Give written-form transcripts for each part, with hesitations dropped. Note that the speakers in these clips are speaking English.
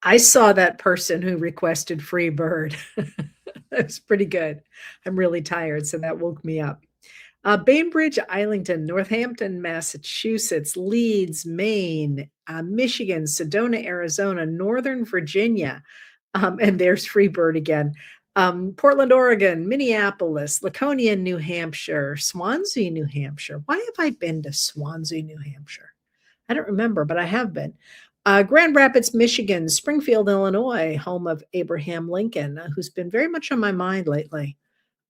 I saw that person who requested free bird. That's pretty good. I'm really tired, so that woke me up. Bainbridge, Islington, Northampton, Massachusetts, Leeds, Maine, Michigan, Sedona, Arizona, Northern Virginia, and there's Freebird again. Portland, Oregon, Minneapolis, Laconia, New Hampshire, Swansea, New Hampshire. Why have I been to Swansea, New Hampshire? I don't remember, but I have been. Grand Rapids, Michigan, Springfield, Illinois, home of Abraham Lincoln, who's been very much on my mind lately.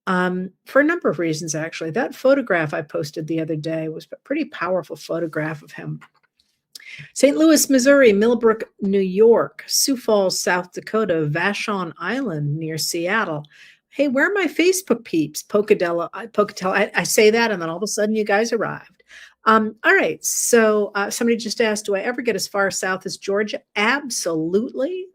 For a number of reasons, actually. That photograph I posted the other day was a pretty powerful photograph of him. St. Louis, Missouri, Millbrook, New York, Sioux Falls, South Dakota, Vashon Island near Seattle. Hey, where are my Facebook peeps? Pocatello. I say that, and then all of a sudden you guys arrived. All right. So somebody just asked, do I ever get as far south as Georgia? Absolutely.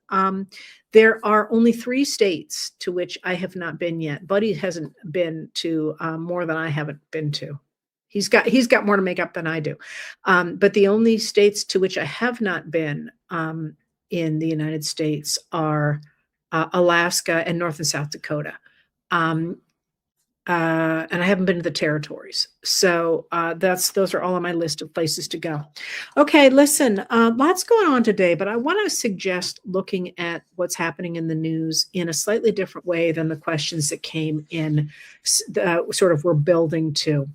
There are only 3 states to which I have not been yet. Buddy hasn't been to more than I haven't been to. He's got more to make up than I do. But the only states to which I have not been in the United States are Alaska and North and South Dakota. And I haven't been to the territories. So those are all on my list of places to go. Okay, listen, lots going on today, but I want to suggest looking at what's happening in the news in a slightly different way than the questions that came in, sort of we're building to.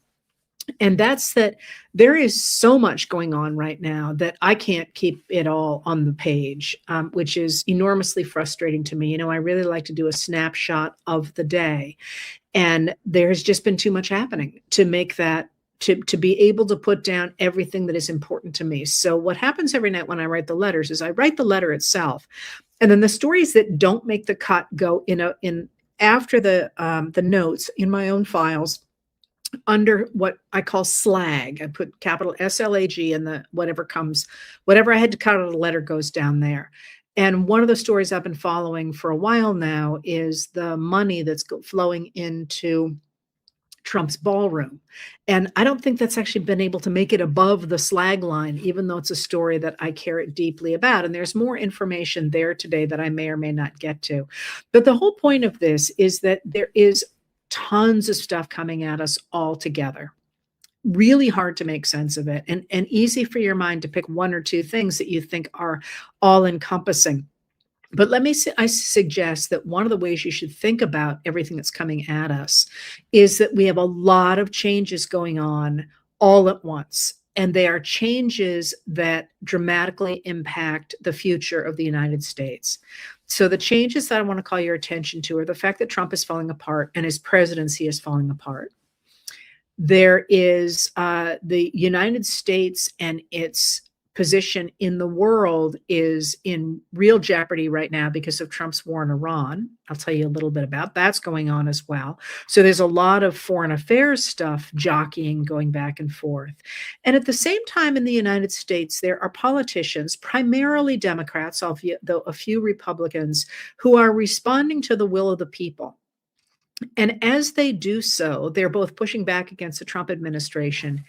And that's that there is so much going on right now that I can't keep it all on the page, which is enormously frustrating to me. I really like to do a snapshot of the day. And there's just been too much happening to make that, to be able to put down everything that is important to me. So what happens every night when I write the letters is I write the letter itself. And then the stories that don't make the cut go in after the notes in my own files under what I call slag. I put capital SLAG, and the whatever I had to cut out of the letter goes down there. And one of the stories I've been following for a while now is the money that's flowing into Trump's ballroom. And I don't think that's actually been able to make it above the slag line, even though it's a story that I care deeply about. And there's more information there today that I may or may not get to. But the whole point of this is that there is tons of stuff coming at us all together. Really hard to make sense of it, and easy for your mind to pick 1 or 2 things that you think are all encompassing. But I suggest that one of the ways you should think about everything that's coming at us is that we have a lot of changes going on all at once. And they are changes that dramatically impact the future of the United States. So the changes that I want to call your attention to are the fact that Trump is falling apart and his presidency is falling apart. There is the United States and its position in the world is in real jeopardy right now because of Trump's war in Iran. I'll tell you a little bit about that's going on as well. So there's a lot of foreign affairs stuff jockeying, going back and forth. And at the same time in the United States, there are politicians, primarily Democrats, though a few Republicans, who are responding to the will of the people. And as they do so, they're both pushing back against the Trump administration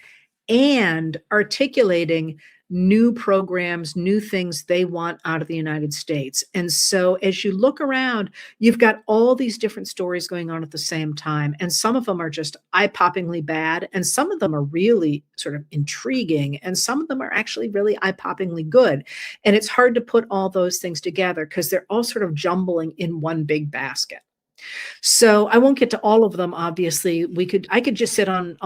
and articulating new programs, new things they want out of the United States. And so as you look around, you've got all these different stories going on at the same time. And some of them are just eye-poppingly bad. And some of them are really sort of intriguing. And some of them are actually really eye-poppingly good. And it's hard to put all those things together because they're all sort of jumbling in one big basket. So I won't get to all of them. Obviously, I could just sit on,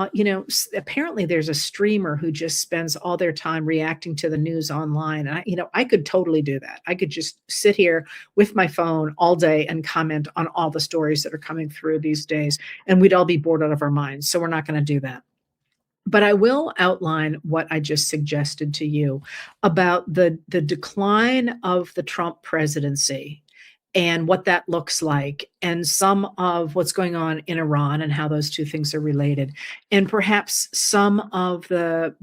apparently there's a streamer who just spends all their time reacting to the news online. And I could totally do that. I could just sit here with my phone all day and comment on all the stories that are coming through these days, and we'd all be bored out of our minds. So we're not going to do that. But I will outline what I just suggested to you about the decline of the Trump presidency and what that looks like, and some of what's going on in Iran and how those two things are related, and perhaps some of the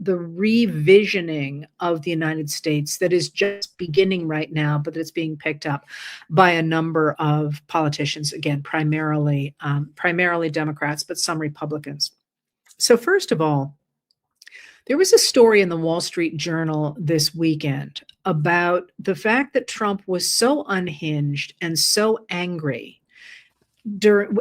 revisioning of the United States that is just beginning right now, but it's being picked up by a number of politicians, again, primarily Democrats, but some Republicans. So first of all, there was a story in the Wall Street Journal this weekend about the fact that Trump was so unhinged and so angry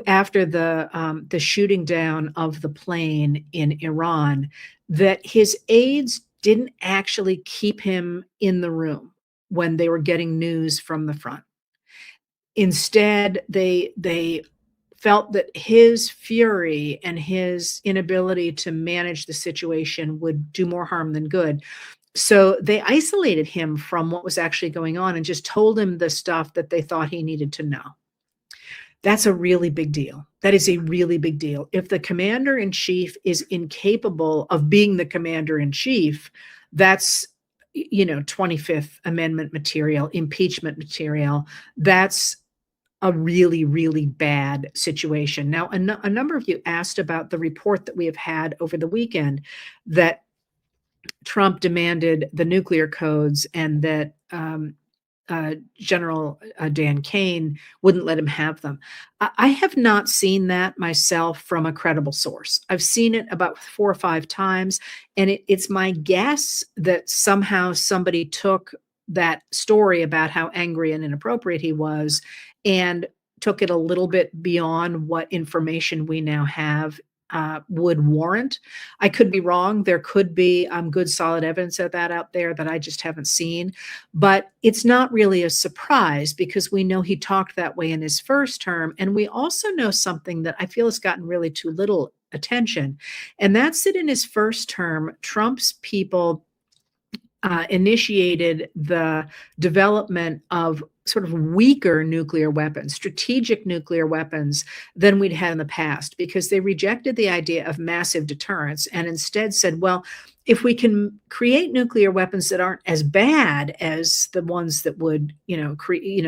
after the shooting down of the plane in Iran, that his aides didn't actually keep him in the room when they were getting news from the front. Instead, they felt that his fury and his inability to manage the situation would do more harm than good. So they isolated him from what was actually going on and just told him the stuff that they thought he needed to know. That's a really big deal. That is a really big deal. If the commander in chief is incapable of being the commander in chief, that's 25th Amendment material, impeachment material. That's a really, really bad situation. Now, a number of you asked about the report that we have had over the weekend that Trump demanded the nuclear codes and that General Dan Kane wouldn't let him have them. I have not seen that myself from a credible source. I've seen it about 4 or 5 times, and it's my guess that somehow somebody took that story about how angry and inappropriate he was and took it a little bit beyond what information we now have would warrant. I could be wrong. There could be good, solid evidence of that out there that I just haven't seen. But it's not really a surprise because we know he talked that way in his first term. And we also know something that I feel has gotten really too little attention. And that's that in his first term, Trump's people initiated the development of sort of weaker nuclear weapons, strategic nuclear weapons than we'd had in the past, because they rejected the idea of massive deterrence and instead said, well, if we can create nuclear weapons that aren't as bad as the ones that would,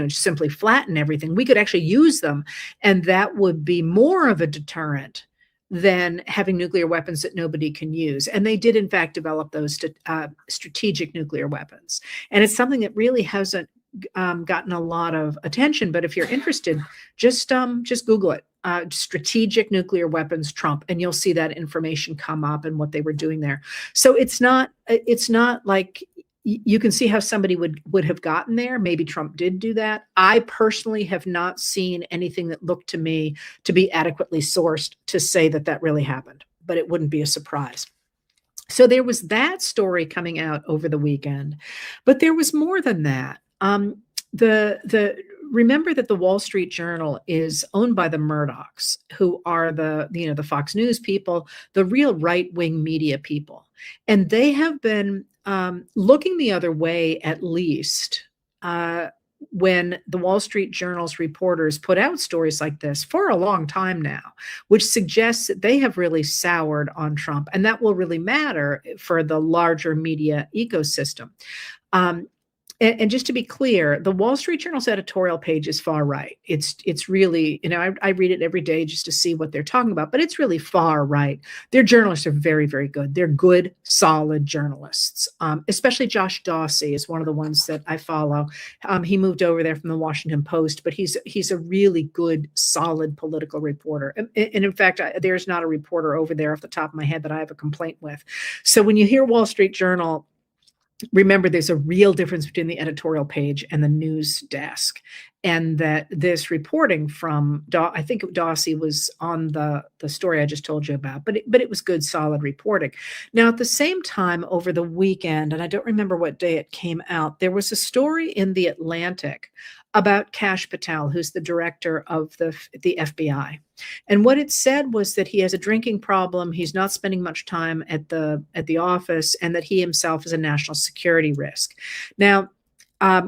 simply flatten everything, we could actually use them, and that would be more of a deterrent than having nuclear weapons that nobody can use. And they did, in fact, develop those strategic nuclear weapons. And it's something that really hasn't gotten a lot of attention. But if you're interested, just Google it. Strategic nuclear weapons, Trump, and you'll see that information come up and what they were doing there. So it's not like you can see how somebody would have gotten there. Maybe Trump did do that. I personally have not seen anything that looked to me to be adequately sourced to say that that really happened, but it wouldn't be a surprise. So there was that story coming out over the weekend, but there was more than that. Remember that the Wall Street Journal is owned by the Murdochs, who are the Fox News people, the real right-wing media people, and they have been looking the other way, at least, when the Wall Street Journal's reporters put out stories like this for a long time now, which suggests that they have really soured on Trump, and that will really matter for the larger media ecosystem. And just to be clear, the Wall Street Journal's editorial page is far right. It's really, I read it every day just to see what they're talking about, but it's really far right. Their journalists are very, very good. They're good, solid journalists. Especially Josh Dawsey is one of the ones that I follow. He moved over there from the Washington Post, but he's a really good, solid political reporter. And in fact, there's not a reporter over there off the top of my head that I have a complaint with. So when you hear Wall Street Journal, remember, there's a real difference between the editorial page and the news desk, and that this reporting from, I think Dawsey was on the story I just told you about, but it was good, solid reporting. Now, at the same time, over the weekend, and I don't remember what day it came out, there was a story in The Atlantic about Kash Patel, who's the director of the FBI. And what it said was that he has a drinking problem, he's not spending much time at the office, and that he himself is a national security risk. Now,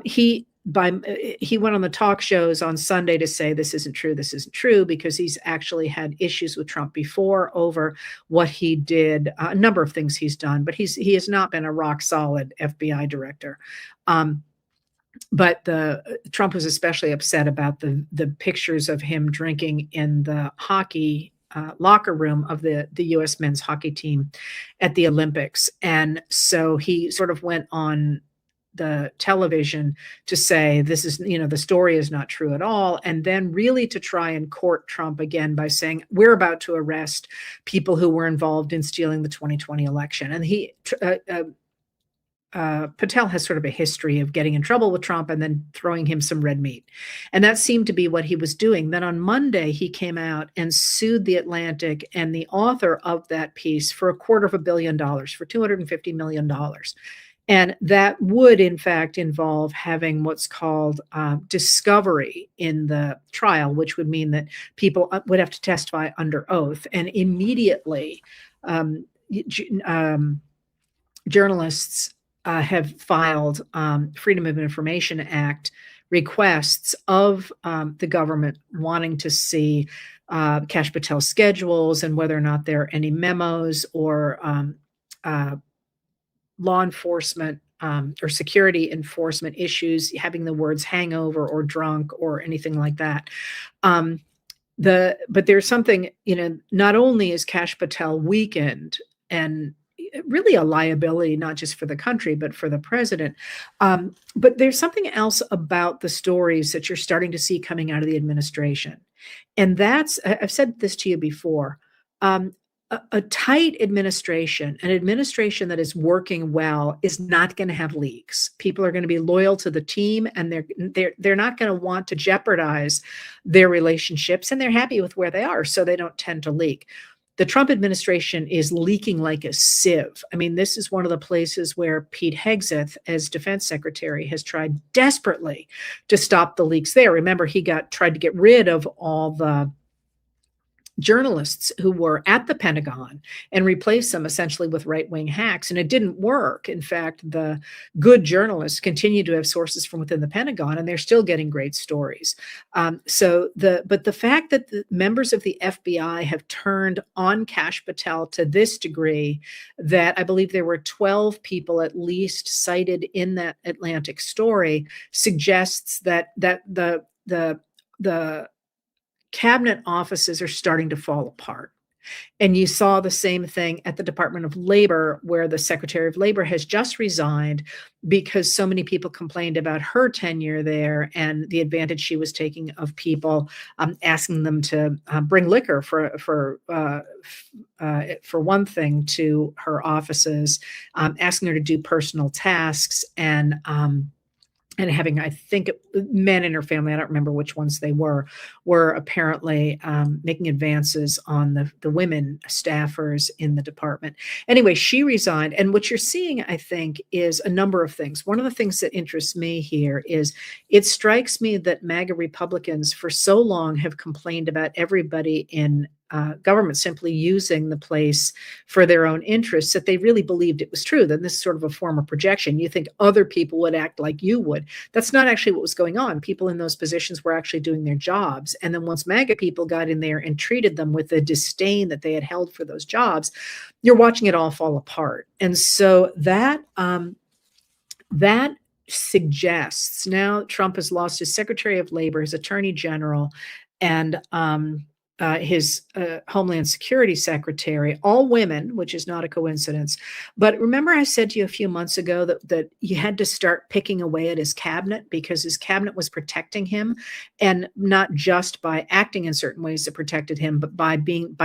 he went on the talk shows on Sunday to say this isn't true, because he's actually had issues with Trump before over what he did, a number of things he's done, but he has not been a rock solid FBI director. But Trump was especially upset about the pictures of him drinking in the hockey locker room of the U.S. men's hockey team at the Olympics. And so he sort of went on the television to say this is, the story is not true at all. And then really to try and court Trump again by saying, we're about to arrest people who were involved in stealing the 2020 election. And Patel has sort of a history of getting in trouble with Trump and then throwing him some red meat. And that seemed to be what he was doing. Then on Monday, he came out and sued The Atlantic and the author of that piece for $250 million, for $250 million. And that would, in fact, involve having what's called discovery in the trial, which would mean that people would have to testify under oath. And immediately, journalists have filed Freedom of Information Act requests of the government wanting to see Kash Patel's schedules and whether or not there are any memos or law enforcement or security enforcement issues having the words hangover or drunk or anything like that. But there's something, not only is Kash Patel weakened and really a liability, not just for the country, but for the president. But there's something else about the stories that you're starting to see coming out of the administration. And that's, I've said this to you before, a tight administration, an administration that is working well, is not going to have leaks. People are going to be loyal to the team, and they're not going to want to jeopardize their relationships, and they're happy with where they are, so they don't tend to leak. The Trump administration is leaking like a sieve. I mean, this is one of the places where Pete Hegseth, as defense secretary, has tried desperately to stop the leaks there. Remember, he tried to get rid of all the journalists who were at the Pentagon and replace them essentially with right-wing hacks. And it didn't work. In fact, the good journalists continue to have sources from within the Pentagon, and they're still getting great stories. But the fact that the members of the FBI have turned on Kash Patel to this degree, that I believe there were 12 people at least cited in that Atlantic story, suggests that the cabinet offices are starting to fall apart. And you saw the same thing at the Department of Labor, where the Secretary of Labor has just resigned because so many people complained about her tenure there and the advantage she was taking of people, asking them to bring liquor for one thing to her offices, asking her to do personal tasks, and having, I think, men in her family, I don't remember which ones they were apparently making advances on the women staffers in the department. Anyway, she resigned. And what you're seeing, I think, is a number of things. One of the things that interests me here is it strikes me that MAGA Republicans for so long have complained about everybody in government simply using the place for their own interests, that they really believed it was true. Then this is sort of a form of projection. You think other people would act like you would. That's not actually what was going on. People in those positions were actually doing their jobs. And then once MAGA people got in there and treated them with the disdain that they had held for those jobs, you're watching it all fall apart. And so that suggests now Trump has lost his Secretary of Labor, his Attorney General, and his Homeland Security Secretary, all women, which is not a coincidence. But remember I said to you a few months ago that you had to start picking away at his cabinet because his cabinet was protecting him, and not just by acting in certain ways that protected him, but by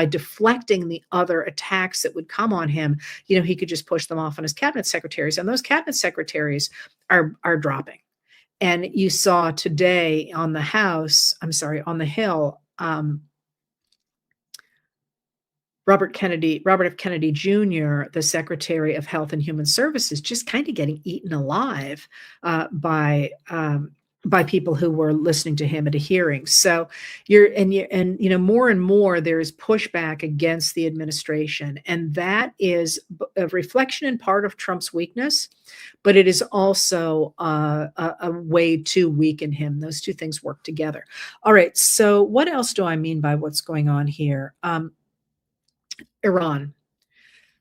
deflecting the other attacks that would come on him. He could just push them off on his cabinet secretaries, and those cabinet secretaries are dropping. And you saw today on the Hill, Robert F. Kennedy Jr., the Secretary of Health and Human Services, just kind of getting eaten alive by people who were listening to him at a hearing. So more and more there is pushback against the administration, and that is a reflection in part of Trump's weakness, but it is also a way to weaken him. Those two things work together. All right. So what else do I mean by what's going on here? Iran.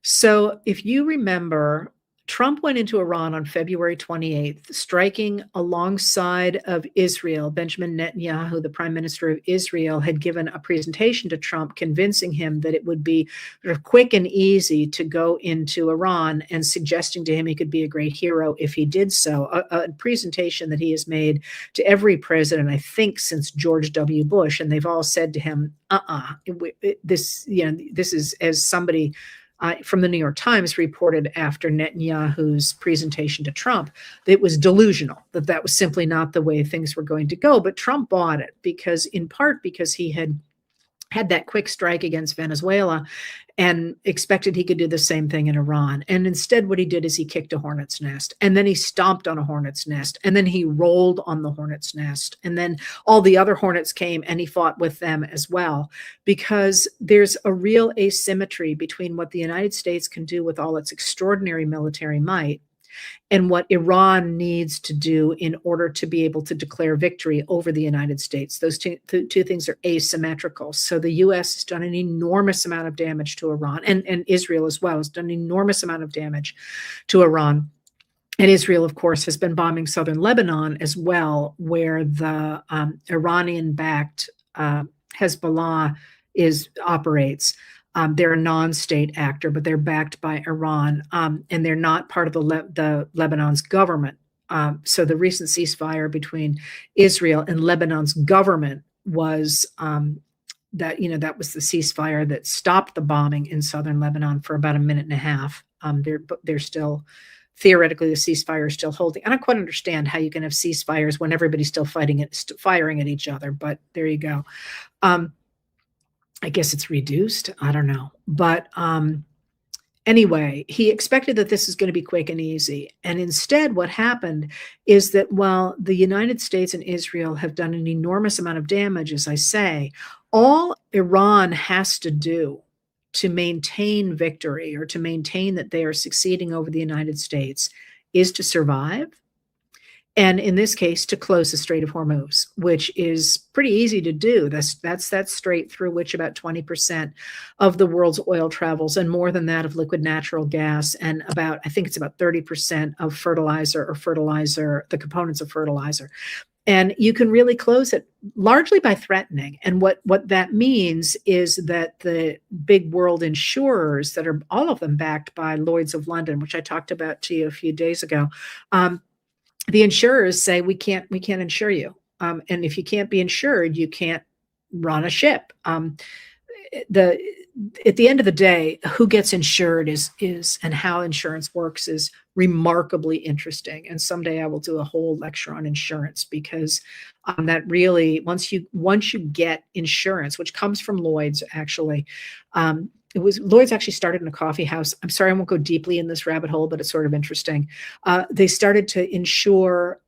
So if you remember, Trump went into Iran on February 28th, striking alongside of Israel. Benjamin Netanyahu, the prime minister of Israel, had given a presentation to Trump convincing him that it would be sort of quick and easy to go into Iran, and suggesting to him he could be a great hero if he did so. A presentation that he has made to every president, I think, since George W. Bush, and they've all said to him, this is, as somebody from the New York Times reported after Netanyahu's presentation to Trump that it was delusional, that that was simply not the way things were going to go. But Trump bought it because, in part, because he had that quick strike against Venezuela and expected he could do the same thing in Iran. And instead, what he did is he kicked a hornet's nest, and then he stomped on a hornet's nest, and then he rolled on the hornet's nest. And then all the other hornets came and he fought with them as well, because there's a real asymmetry between what the United States can do with all its extraordinary military might and what Iran needs to do in order to be able to declare victory over the United States. Those two things are asymmetrical. So the U.S. has done an enormous amount of damage to Iran, and Israel as well has done an enormous amount of damage to Iran. And Israel, of course, has been bombing southern Lebanon as well, where the Iranian-backed Hezbollah operates. They're a non-state actor, but they're backed by Iran, and they're not part of the Lebanon's government. So the recent ceasefire between Israel and Lebanon's government was that was the ceasefire that stopped the bombing in southern Lebanon for about a minute and a half. They're still theoretically the ceasefire is still holding. I don't quite understand how you can have ceasefires when everybody's still firing at each other, but there you go. I guess it's reduced. I don't know. But anyway, he expected that this is going to be quick and easy. And instead, what happened is that while the United States and Israel have done an enormous amount of damage, as I say, all Iran has to do to maintain victory or to maintain that they are succeeding over the United States is to survive. And in this case, to close the Strait of Hormuz, which is pretty easy to do. That's that strait through which about 20% of the world's oil travels, and more than that of liquid natural gas, and I think it's about 30% of the components of fertilizer. And you can really close it largely by threatening. And what that means is that the big world insurers that are all of them backed by Lloyd's of London, which I talked about to you a few days ago, the insurers say we can't insure you, and if you can't be insured, you can't run a ship. At the end of the day, who gets insured is and how insurance works is remarkably interesting. And someday I will do a whole lecture on insurance, because that really once you get insurance, which comes from Lloyd's actually. Lloyd's actually started in a coffee house. I'm sorry, I won't go deeply in this rabbit hole, but it's sort of interesting. They started to insure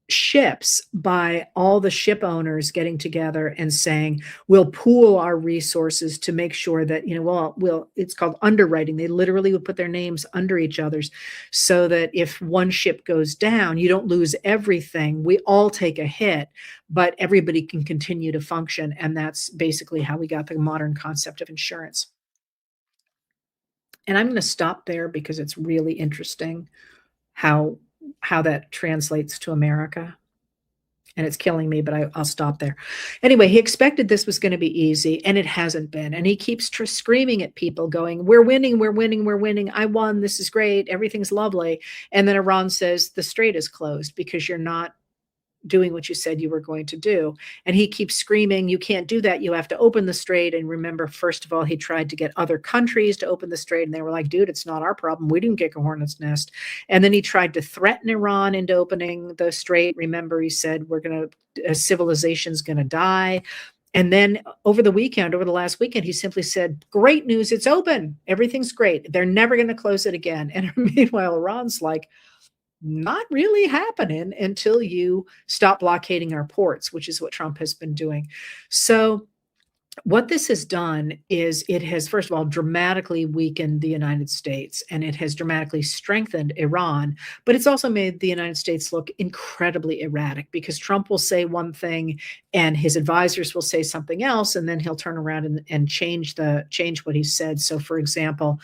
ships by all the ship owners getting together and saying, we'll pool our resources to make sure that, it's called underwriting. They literally would put their names under each other's so that if one ship goes down, you don't lose everything. We all take a hit, but everybody can continue to function. And that's basically how we got the modern concept of insurance. And I'm going to stop there because it's really interesting how that translates to America. And it's killing me, but I'll stop there. Anyway, he expected this was going to be easy, and it hasn't been. And he keeps screaming at people going, we're winning, we're winning, we're winning. I won. This is great. Everything's lovely. And then Iran says the strait is closed because you're not doing what you said you were going to do. And he keeps screaming, you can't do that. You have to open the strait. And remember, first of all, he tried to get other countries to open the strait. And they were like, dude, it's not our problem. We didn't kick a hornet's nest. And then he tried to threaten Iran into opening the strait. Remember, he said, civilization's going to die. And then over the last weekend, he simply said, great news, it's open. Everything's great. They're never going to close it again. And meanwhile, Iran's like, not really happening until you stop blockading our ports, which is what Trump has been doing. So what this has done is it has, first of all, dramatically weakened the United States, and it has dramatically strengthened Iran, but it's also made the United States look incredibly erratic, because Trump will say one thing and his advisors will say something else, and then he'll turn around and change what he said. So for example,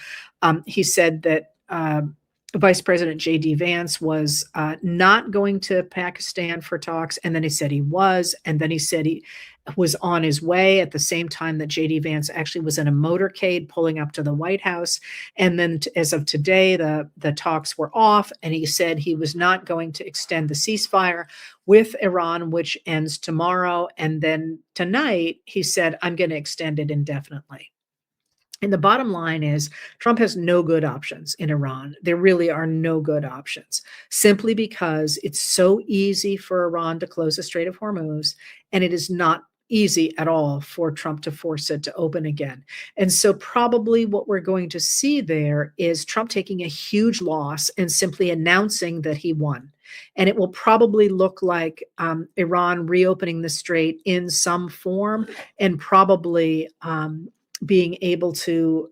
he said that Vice President J.D. Vance was not going to Pakistan for talks, and then he said he was, and then he said he was on his way at the same time that J.D. Vance actually was in a motorcade pulling up to the White House. And then as of today, the talks were off, and he said he was not going to extend the ceasefire with Iran, which ends tomorrow. And then tonight, he said, I'm going to extend it indefinitely. And the bottom line is Trump has no good options in Iran. There really are no good options, simply because it's so easy for Iran to close the Strait of Hormuz, and it is not easy at all for Trump to force it to open again. And so probably what we're going to see there is Trump taking a huge loss and simply announcing that he won. And it will probably look like Iran reopening the strait in some form, and probably being able to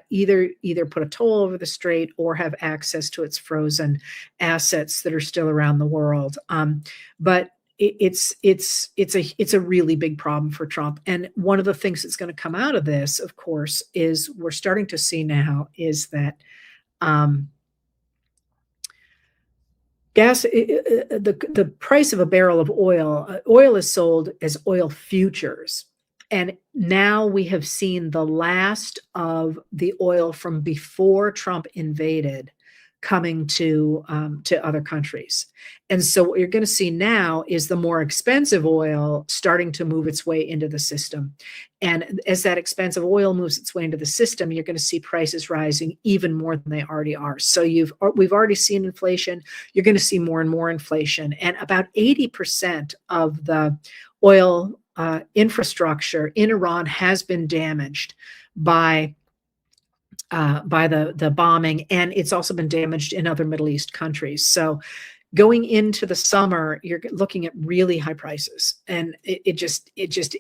either put a toll over the strait or have access to its frozen assets that are still around the world. But it's a really big problem for Trump. And one of the things that's going to come out of this, of course, is we're starting to see now is that the price of a barrel of oil is sold as oil futures. And now we have seen the last of the oil from before Trump invaded coming to other countries. And so what you're going to see now is the more expensive oil starting to move its way into the system. And as that expensive oil moves its way into the system, you're going to see prices rising even more than they already are. So we've already seen inflation. You're going to see more and more inflation. And about 80% of the oil infrastructure in Iran has been damaged by the bombing, and it's also been damaged in other Middle East countries. So going into the summer, you're looking at really high prices, and it just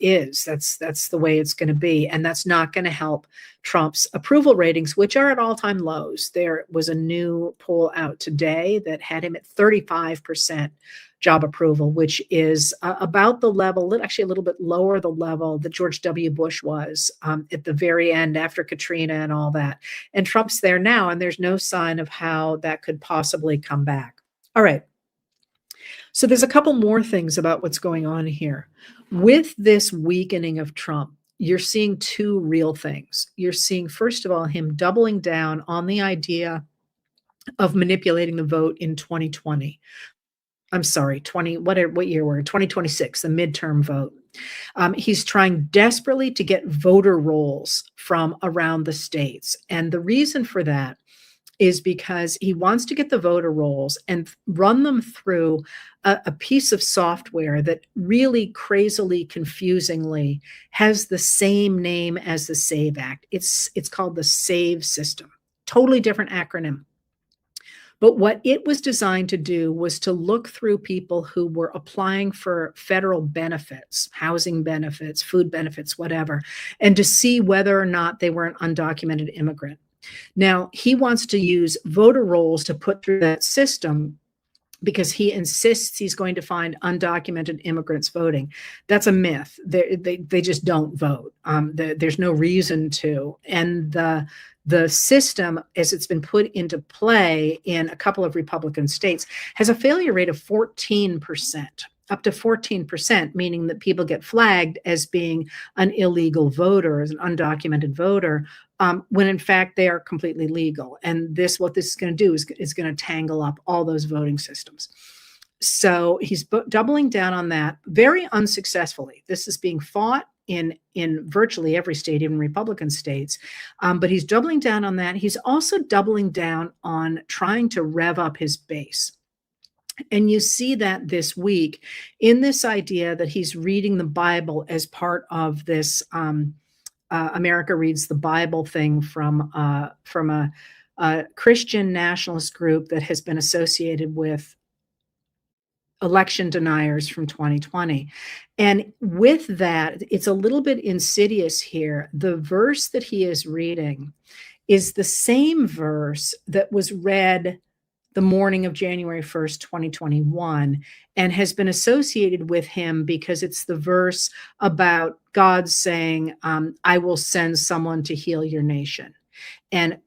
is. That's the way it's going to be, and that's not going to help Trump's approval ratings, which are at all-time lows. There was a new poll out today that had him at 35% job approval, which is about the level, actually a little bit lower the level that George W. Bush was at the very end after Katrina and all that. And Trump's there now, and there's no sign of how that could possibly come back. All right. So there's a couple more things about what's going on here. With this weakening of Trump, you're seeing two real things. You're seeing, first of all, him doubling down on the idea of manipulating the vote in 2020. I'm sorry, what year were 2026, the midterm vote. He's trying desperately to get voter rolls from around the states. And the reason for that is because he wants to get the voter rolls and run them through a piece of software that really crazily, confusingly has the same name as the SAVE Act. It's called the SAVE system. Totally different acronym. But what it was designed to do was to look through people who were applying for federal benefits, housing benefits, food benefits, whatever, and to see whether or not they were an undocumented immigrant. Now, he wants to use voter rolls to put through that system because he insists he's going to find undocumented immigrants voting. That's a myth. They just don't vote. There's no reason to. And the system, as it's been put into play in a couple of Republican states, has a failure rate of 14%, up to 14%, meaning that people get flagged as being an illegal voter, as an undocumented voter, when in fact they are completely legal. And what this is going to do is going to tangle up all those voting systems. So he's doubling down on that very unsuccessfully. This is being fought in virtually every state, even Republican states. But he's doubling down on that. He's also doubling down on trying to rev up his base. And you see that this week in this idea that he's reading the Bible as part of this America Reads the Bible thing from a Christian nationalist group that has been associated with election deniers from 2020. And with that, it's a little bit insidious here. The verse that he is reading is the same verse that was read the morning of January 1st, 2021, and has been associated with him because it's the verse about God saying, I will send someone to heal your nation. And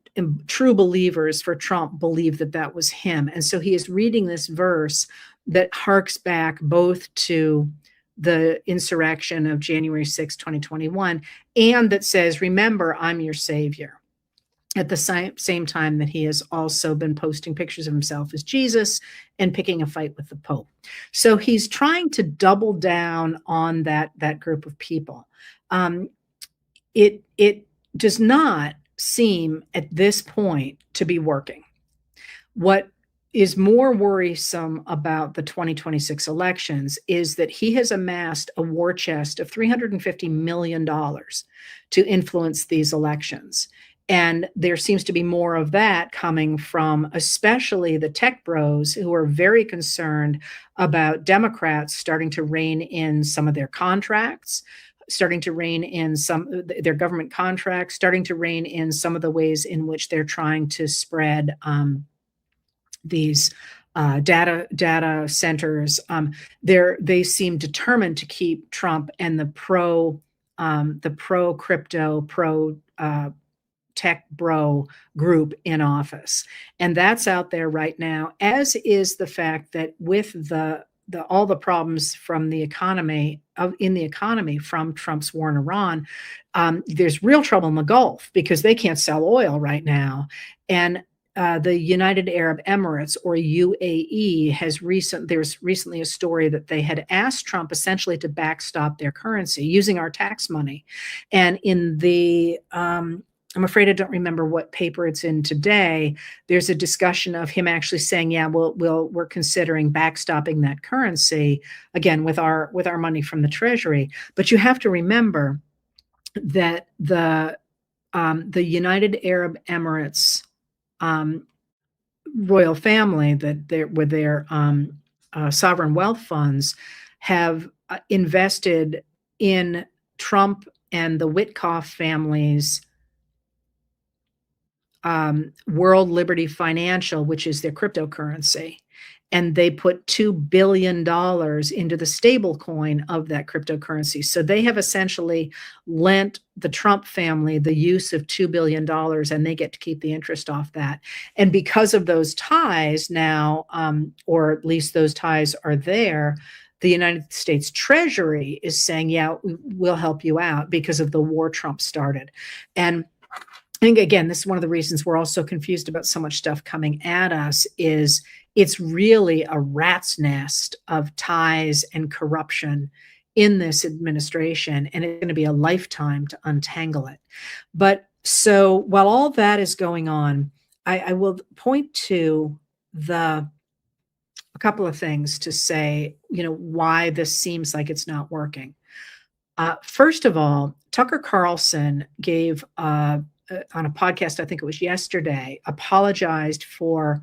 true believers for Trump believe that that was him. And so he is reading this verse that harks back both to the insurrection of January 6, 2021, and that says, remember, I'm your savior. At the same time that he has also been posting pictures of himself as Jesus and picking a fight with the Pope. So he's trying to double down on that group of people. It does not seem at this point to be working. What is more worrisome about the 2026 elections is that he has amassed a war chest of $350 million to influence these elections. And there seems to be more of that coming from especially the tech bros who are very concerned about Democrats starting to rein in some of their contracts, starting to rein in some their government contracts, starting to rein in some of the ways in which they're trying to spread these data centers. They seem determined to keep Trump and the pro crypto, pro tech bro group in office, and that's out there right now. As is the fact that with the all the problems from the economy in the economy from Trump's war in Iran, there's real trouble in the Gulf because they can't sell oil right now, and the United Arab Emirates, or UAE, there's recently a story that they had asked Trump essentially to backstop their currency using our tax money. And in the I'm afraid I don't remember what paper it's in today. There's a discussion of him actually saying, "Yeah, we're considering backstopping that currency again with our money from the Treasury." But you have to remember that the United Arab Emirates royal family, that with their sovereign wealth funds, have invested in Trump and the Witkoff family's World Liberty Financial, which is their cryptocurrency. And they put $2 billion into the stable coin of that cryptocurrency. So they have essentially lent the Trump family the use of $2 billion, and they get to keep the interest off that. And because of those ties now, or at least those ties are there, the United States Treasury is saying, yeah, we'll help you out because of the war Trump started. And I think, again, this is one of the reasons we're all so confused about so much stuff coming at us is it's really a rat's nest of ties and corruption in this administration, and it's going to be a lifetime to untangle it. But so while all that is going on, I will point to a couple of things to say, why this seems like it's not working. First of all, Tucker Carlson gave on a podcast, I think it was yesterday, apologized for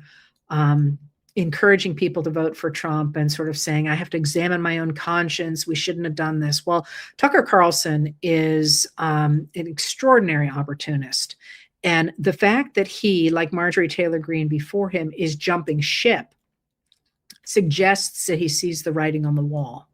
encouraging people to vote for Trump and sort of saying, I have to examine my own conscience. We shouldn't have done this. Well, Tucker Carlson is an extraordinary opportunist. And the fact that he, like Marjorie Taylor Greene before him, is jumping ship suggests that he sees the writing on the wall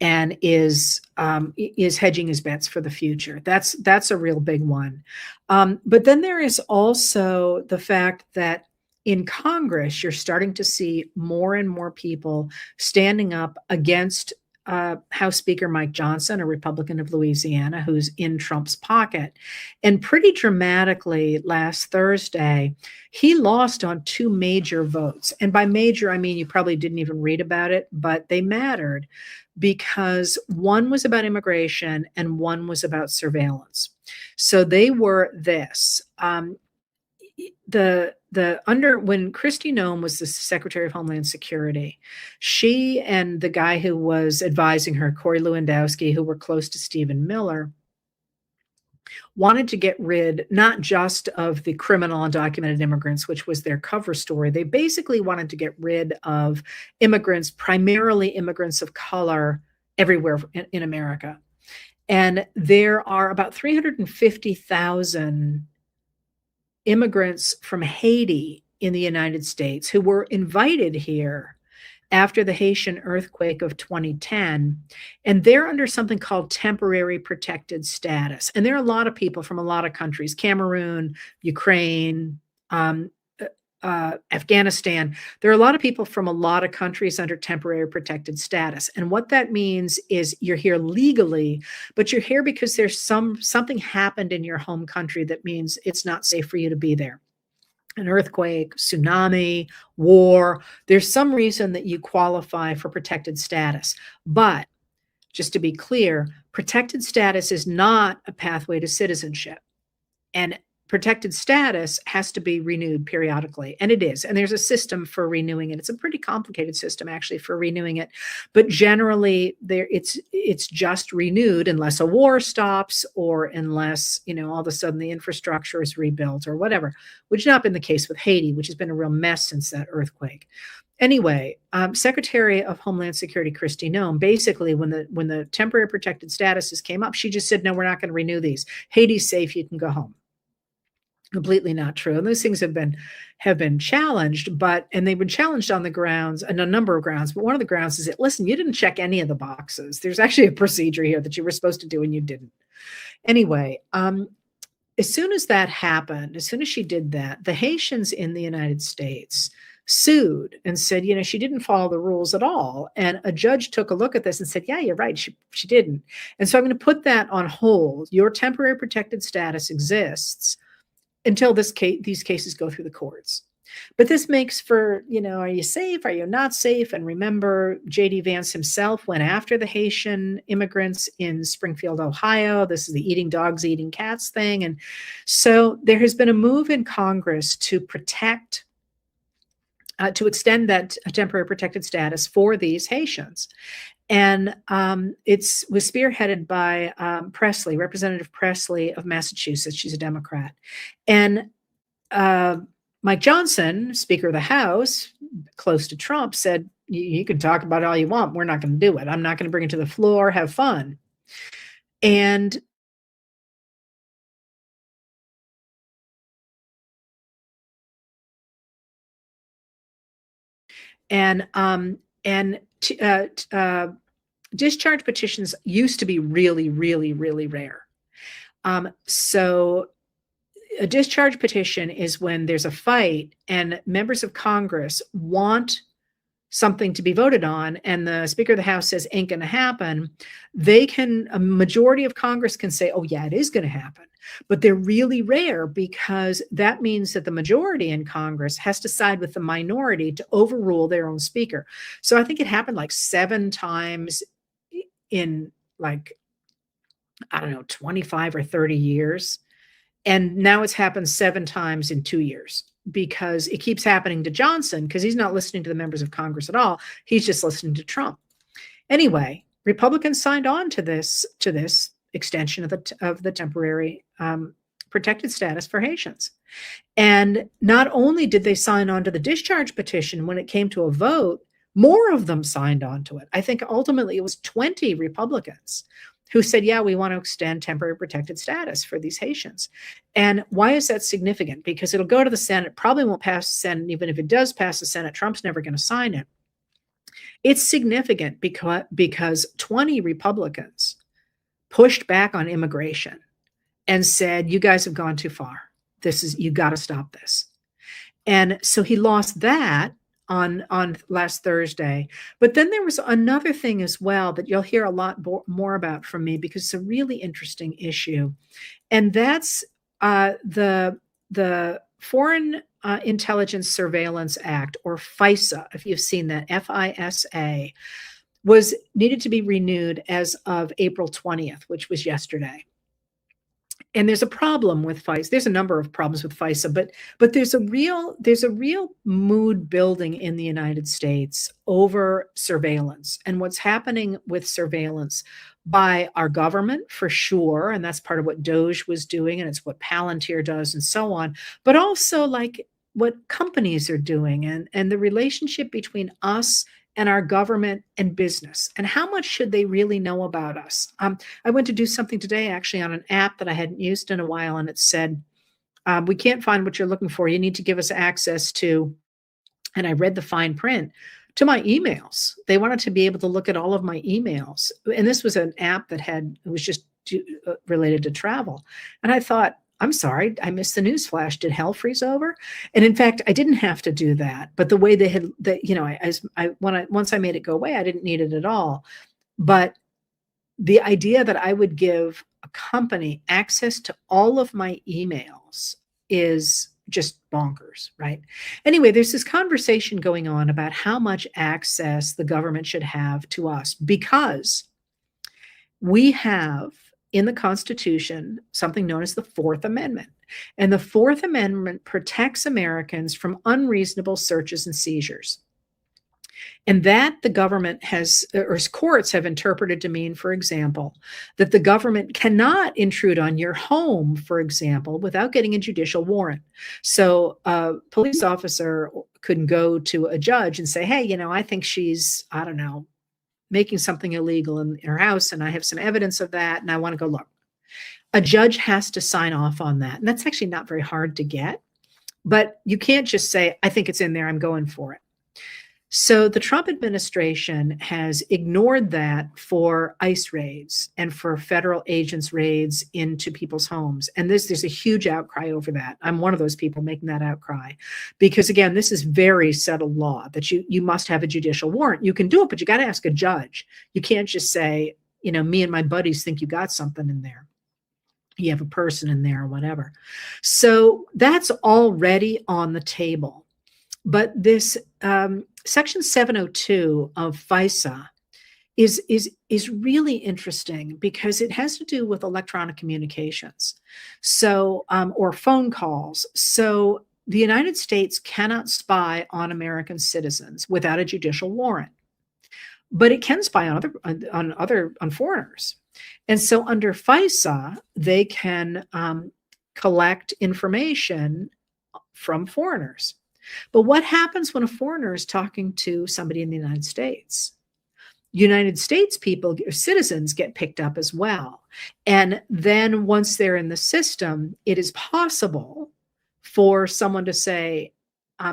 and is hedging his bets for the future. That's a real big one. But then there is also the fact that in Congress, you're starting to see more and more people standing up against House Speaker Mike Johnson, a Republican of Louisiana, who's in Trump's pocket. And pretty dramatically last Thursday, he lost on 2 major votes. And by major, I mean, you probably didn't even read about it, but they mattered because one was about immigration and one was about surveillance. So they were this. When Kristi Noem was the Secretary of Homeland Security, she and the guy who was advising her, Corey Lewandowski, who were close to Stephen Miller, wanted to get rid not just of the criminal undocumented immigrants, which was their cover story. They basically wanted to get rid of immigrants, primarily immigrants of color, everywhere in America. And there are about 350,000 immigrants from Haiti in the United States who were invited here after the Haitian earthquake of 2010, and they're under something called temporary protected status. And there are a lot of people from a lot of countries, Cameroon, Ukraine, Afghanistan. There are a lot of people from a lot of countries under temporary protected status. And what that means is you're here legally, but you're here because there's something happened in your home country that means it's not safe for you to be there. An earthquake, tsunami, war. There's some reason that you qualify for protected status. But just to be clear, protected status is not a pathway to citizenship. And protected status has to be renewed periodically, and it is. And there's a system for renewing it. It's a pretty complicated system actually for renewing it, but generally there it's just renewed unless a war stops or unless, all of a sudden the infrastructure is rebuilt or whatever, which has not been the case with Haiti, which has been a real mess since that earthquake. Anyway, Secretary of Homeland Security Kristi Noem, basically, when the temporary protected statuses came up, she just said, "No, we're not going to renew these. Haiti's safe. You can go home." Completely not true. And those things have been challenged, and they've been challenged on the grounds, and a number of grounds. But one of the grounds is that, listen, you didn't check any of the boxes. There's actually a procedure here that you were supposed to do and you didn't. Anyway, as soon as that happened, as soon as she did that, the Haitians in the United States sued and said, she didn't follow the rules at all. And a judge took a look at this and said, yeah, you're right. She didn't. And so I'm going to put that on hold. Your temporary protected status exists until these cases go through the courts. But this makes for, are you safe? Are you not safe? And remember, J.D. Vance himself went after the Haitian immigrants in Springfield, Ohio. This is the eating dogs, eating cats thing. And so there has been a move in Congress to protect, to extend that temporary protected status for these Haitians. And it was spearheaded by Representative Presley of Massachusetts. She's a Democrat. And Mike Johnson, Speaker of the House, close to Trump, said, you can talk about it all you want. We're not going to do it. I'm not going to bring it to the floor. Have fun. And discharge petitions used to be really, really, really rare. So a discharge petition is when there's a fight and members of Congress want something to be voted on and the Speaker of the House says ain't going to happen. A majority of Congress can say, oh yeah, it is going to happen. But they're really rare because that means that the majority in Congress has to side with the minority to overrule their own speaker. So I think it happened like 7 times in 25 or 30 years. And now it's happened 7 times in 2 years because it keeps happening to Johnson because he's not listening to the members of Congress at all. He's just listening to Trump. Anyway, Republicans signed on to this extension of the temporary protected status for Haitians. And not only did they sign on to the discharge petition, when it came to a vote, more of them signed on to it. I think ultimately it was 20 Republicans who said, yeah, we want to extend temporary protected status for these Haitians. And why is that significant? Because it'll go to the Senate, probably won't pass the Senate. Even if it does pass the Senate, Trump's never going to sign it. It's significant because 20 Republicans pushed back on immigration and said, you guys have gone too far. You got to stop this. And so he lost that on last Thursday. But then there was another thing as well that you'll hear a lot more about from me because it's a really interesting issue. And that's the Foreign Intelligence Surveillance Act, or FISA, if you've seen that, FISA, needed to be renewed as of April 20th, which was yesterday. And there's a problem with FISA. There's a number of problems with FISA, but there's a real mood building in the United States over surveillance and what's happening with surveillance by our government, for sure. And that's part of what Doge was doing, and it's what Palantir does and so on, but also like what companies are doing and the relationship between us and our government and business, and how much should they really know about us? I went to do something today actually on an app that I hadn't used in a while, and it said, we can't find what you're looking for. You need to give us access to, and I read the fine print, to my emails. They wanted to be able to look at all of my emails. And this was an app that was just related to travel. And I thought, I'm sorry, I missed the news flash. Did hell freeze over? And in fact, I didn't have to do that. But the way they had, once I made it go away, I didn't need it at all. But the idea that I would give a company access to all of my emails is just bonkers, right? Anyway, there's this conversation going on about how much access the government should have to us because we have in the Constitution something known as the Fourth Amendment. And the Fourth Amendment protects Americans from unreasonable searches and seizures. And that the government has, or courts have interpreted to mean, for example, that the government cannot intrude on your home, for example, without getting a judicial warrant. So a police officer couldn't go to a judge and say, hey, I think she's, I don't know, making something illegal in her house, and I have some evidence of that, and I want to go look. A judge has to sign off on that. And that's actually not very hard to get. But you can't just say, I think it's in there, I'm going for it. So the Trump administration has ignored that for ICE raids and for federal agents' raids into people's homes. And there's a huge outcry over that. I'm one of those people making that outcry because, again, this is very settled law that you must have a judicial warrant. You can do it, but you got to ask a judge. You can't just say, me and my buddies think you got something in there. You have a person in there or whatever. So that's already on the table. But this Section 702 of FISA is really interesting because it has to do with electronic communications, so or phone calls. So the United States cannot spy on American citizens without a judicial warrant, but it can spy on foreigners. And so under FISA, they can collect information from foreigners. But what happens when a foreigner is talking to somebody in the United States? United States people, citizens, get picked up as well. And then once they're in the system, it is possible for someone to say,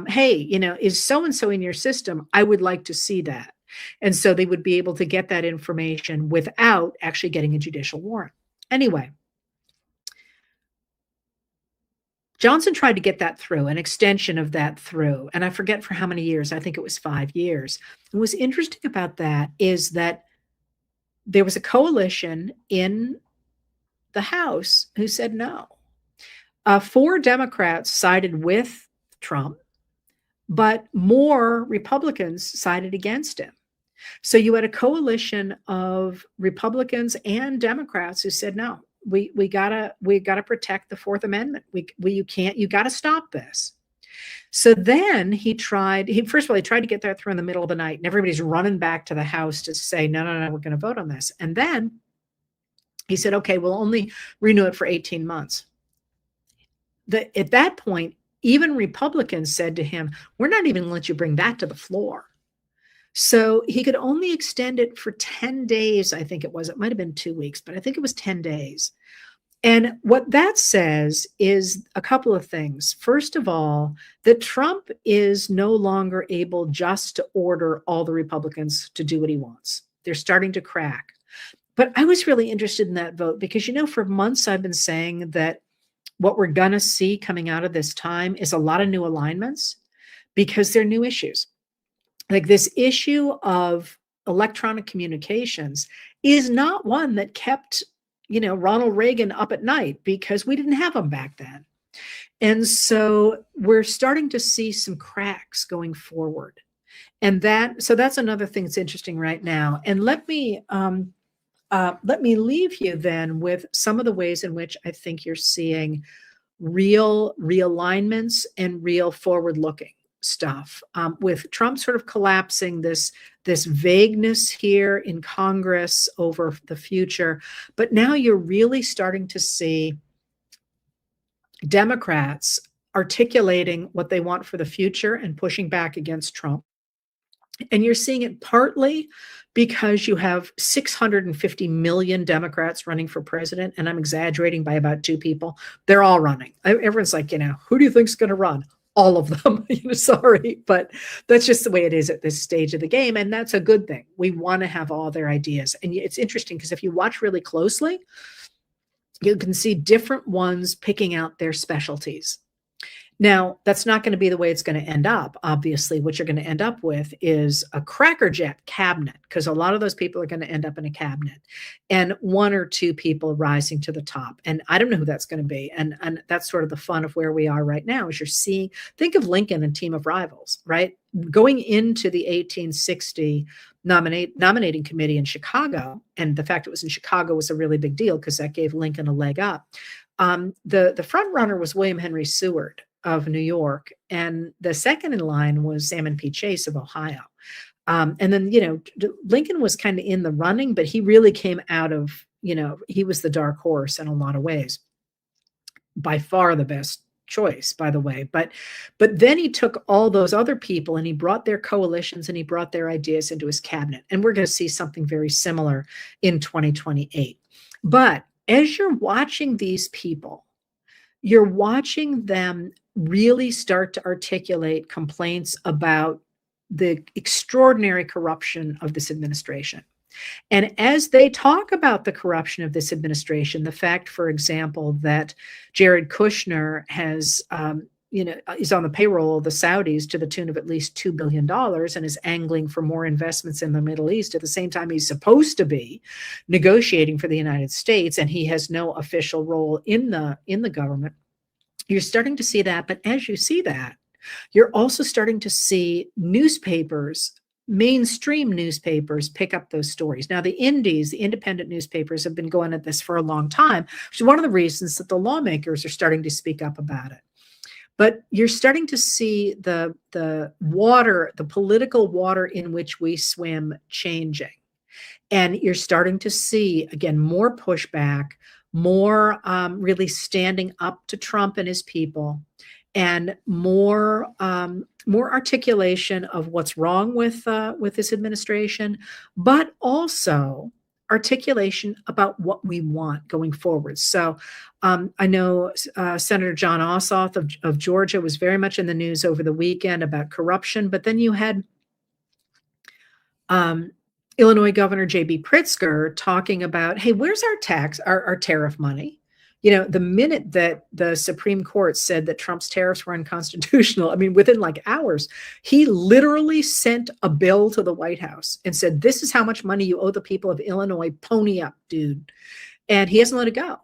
hey, is so-and-so in your system? I would like to see that. And so they would be able to get that information without actually getting a judicial warrant. Anyway, Johnson tried to get that through, an extension of that through, and I forget for how many years. I think it was 5 years. And what's interesting about that is that there was a coalition in the House who said no. 4 Democrats sided with Trump, but more Republicans sided against him. So you had a coalition of Republicans and Democrats who said no. We gotta protect the Fourth Amendment. You gotta stop this. So then he tried to get that through in the middle of the night, and everybody's running back to the House to say, no, we're going to vote on this. And then he said, okay, we'll only renew it for 18 months. At that point, even Republicans said to him, we're not even going to let you bring that to the floor. So he could only extend it for 10 days, I think it was. It might have been 2 weeks, but I think it was 10 days. And what that says is a couple of things. First of all, that Trump is no longer able just to order all the Republicans to do what he wants. They're starting to crack. But I was really interested in that vote because, for months I've been saying that what we're going to see coming out of this time is a lot of new alignments because they're new issues. Like this issue of electronic communications is not one that kept, Ronald Reagan up at night because we didn't have them back then. And so we're starting to see some cracks going forward. And so that's another thing that's interesting right now. And let me leave you then with some of the ways in which I think you're seeing real realignments and real forward-looking stuff, with Trump sort of collapsing this vagueness here in Congress over the future. But now you're really starting to see Democrats articulating what they want for the future and pushing back against Trump. And you're seeing it partly because you have 650 million Democrats running for president, and I'm exaggerating by about 2 people. They're all running. Everyone's like, who do you think's going to run? All of them. Sorry, but that's just the way it is at this stage of the game, and that's a good thing. We want to have all their ideas, and it's interesting because if you watch really closely, you can see different ones picking out their specialties. Now, that's not going to be the way it's going to end up. Obviously, what you're going to end up with is a crackerjack cabinet, because a lot of those people are going to end up in a cabinet, and 1 or 2 people rising to the top. And I don't know who that's going to be. And that's sort of the fun of where we are right now, is you're seeing, think of Lincoln and Team of Rivals, right? Going into the 1860 nominating committee in Chicago, and the fact it was in Chicago was a really big deal because that gave Lincoln a leg up. The front runner was William Henry Seward of New York, and the second in line was Salmon P. Chase of Ohio. And then, Lincoln was kind of in the running, but he really came out of, he was the dark horse in a lot of ways. By far the best choice, by the way. But then he took all those other people and he brought their coalitions and he brought their ideas into his cabinet. And we're going to see something very similar in 2028. But as you're watching these people, you're watching them really start to articulate complaints about the extraordinary corruption of this administration. And as they talk about the corruption of this administration, the fact, for example, that Jared Kushner has, is on the payroll of the Saudis to the tune of at least $2 billion and is angling for more investments in the Middle East at the same time he's supposed to be negotiating for the United States, and he has no official role in the government. You're starting to see that. But as you see that, you're also starting to see newspapers, mainstream newspapers, pick up those stories. Now, the indies, the independent newspapers, have been going at this for a long time, which is one of the reasons that the lawmakers are starting to speak up about it. But you're starting to see the water, the political water in which we swim, changing. And you're starting to see, again, more pushback, more really standing up to Trump and his people, and more articulation of what's wrong with this administration, but also articulation about what we want going forward. So I know Senator John Ossoff of Georgia was very much in the news over the weekend about corruption, but then you had Illinois Governor J.B. Pritzker talking about, hey, where's our tariff money? The minute that the Supreme Court said that Trump's tariffs were unconstitutional, I mean, within like hours, he literally sent a bill to the White House and said, this is how much money you owe the people of Illinois. Pony up, dude. And he hasn't let it go.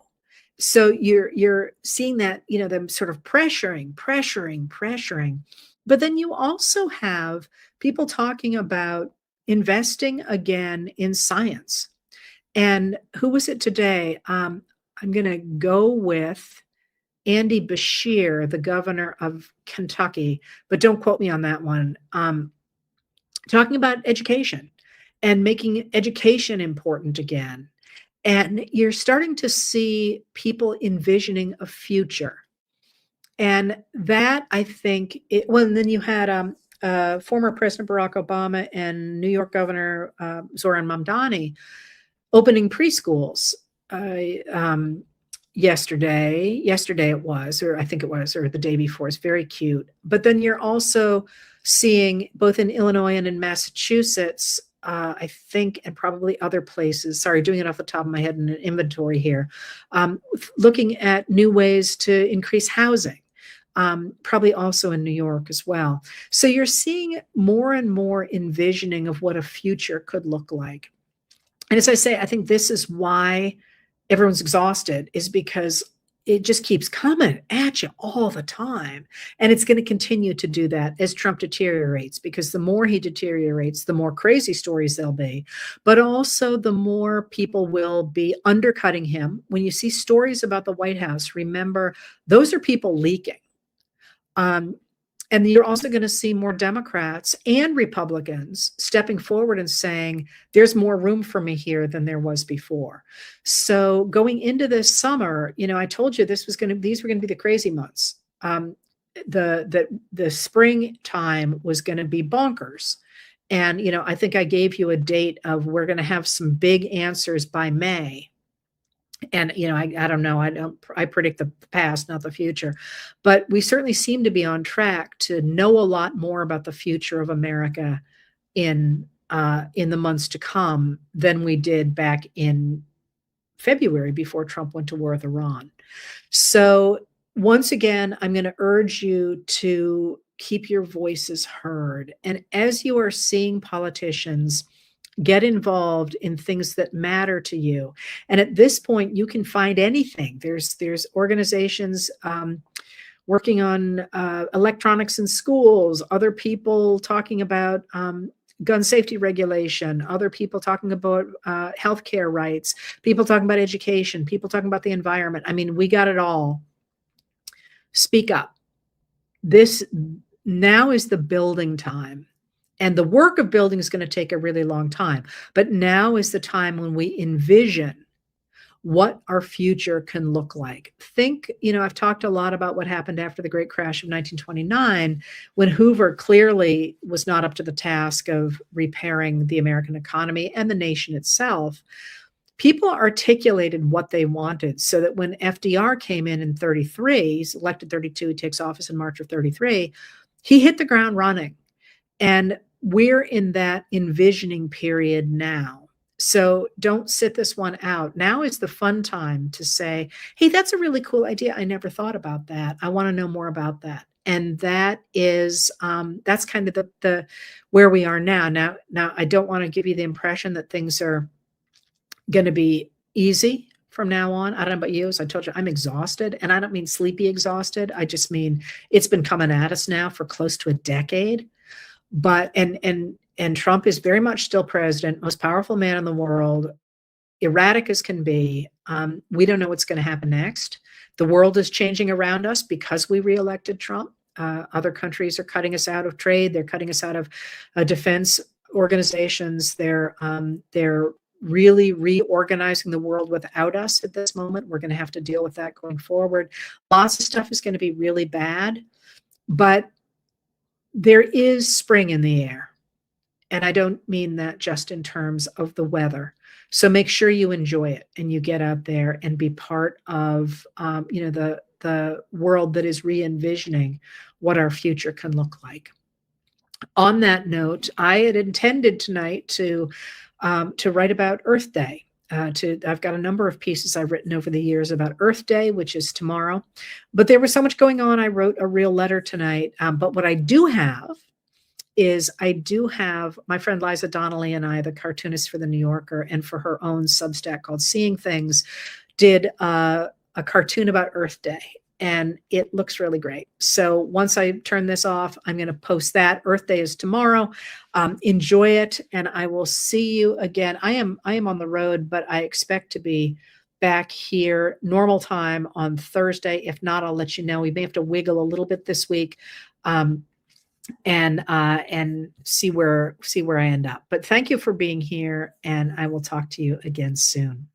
So you're seeing that, them sort of pressuring. But then you also have people talking about investing again in science. And who was it today? I'm going to go with Andy Beshear, the governor of Kentucky, but don't quote me on that one. Talking about education and making education important again. And you're starting to see people envisioning a future. And that, I think, and then you had former President Barack Obama and New York Governor Zoran Mamdani opening preschools. Yesterday it was, or I think it was, or the day before. It's very cute. But then you're also seeing both in Illinois and in Massachusetts, I think, and probably other places, sorry, doing it off the top of my head in an inventory here, looking at new ways to increase housing, probably also in New York as well. So you're seeing more and more envisioning of what a future could look like. And as I say, I think this is why everyone's exhausted, is because it just keeps coming at you all the time. And it's going to continue to do that as Trump deteriorates, because the more he deteriorates, the more crazy stories there'll be, but also the more people will be undercutting him. When you see stories about the White House, remember, those are people leaking. And you're also going to see more Democrats and Republicans stepping forward and saying, there's more room for me here than there was before. So going into this summer, I told you these were going to be the crazy months. The springtime was going to be bonkers. And, I think I gave you a date of we're going to have some big answers by May. And, I don't know, I predict the past, not the future, but we certainly seem to be on track to know a lot more about the future of America in the months to come than we did back in February before Trump went to war with Iran. So once again, I'm going to urge you to keep your voices heard. And as you are seeing politicians get involved in things that matter to you. And at this point, you can find anything. There's organizations working on electronics in schools, other people talking about gun safety regulation, other people talking about healthcare rights, people talking about education, people talking about the environment. I mean, we got it all. Speak up. This now is the building time. And the work of building is going to take a really long time. But now is the time when we envision what our future can look like. Think, I've talked a lot about what happened after the great crash of 1929, when Hoover clearly was not up to the task of repairing the American economy and the nation itself. People articulated what they wanted so that when FDR came in 33, he's elected 32, he takes office in March of 33, he hit the ground running. And we're in that envisioning period now. So don't sit this one out. Now is the fun time to say, hey, that's a really cool idea. I never thought about that. I want to know more about that. And that is, that's kind of the where we are now. Now, I don't want to give you the impression that things are going to be easy from now on. I don't know about you. As I told you, I'm exhausted, and I don't mean sleepy exhausted. I just mean it's been coming at us now for close to a decade. But and Trump is very much still president, most powerful man in the world, erratic as can be. We don't know what's going to happen next. The world is changing around us because we reelected Trump. Other countries are cutting us out of trade. They're cutting us out of defense organizations. They're really reorganizing the world without us at this moment. We're going to have to deal with that going forward. Lots of stuff is going to be really bad, but there is spring in the air. And I don't mean that just in terms of the weather. So make sure you enjoy it and you get out there and be part of, the world that is re-envisioning what our future can look like. On that note, I had intended tonight to write about Earth Day. I've got a number of pieces I've written over the years about Earth Day, which is tomorrow. But there was so much going on, I wrote a real letter tonight. But what I do have is my friend Liza Donnelly and I, the cartoonist for The New Yorker, and for her own Substack called Seeing Things, did a cartoon about Earth Day. And it looks really great. So once I turn this off, I'm going to post that. Earth Day is tomorrow. Enjoy it, and I will see you again. I am on the road, but I expect to be back here normal time on Thursday. If not, I'll let you know. We may have to wiggle a little bit this week, and see where I end up. But thank you for being here, and I will talk to you again soon.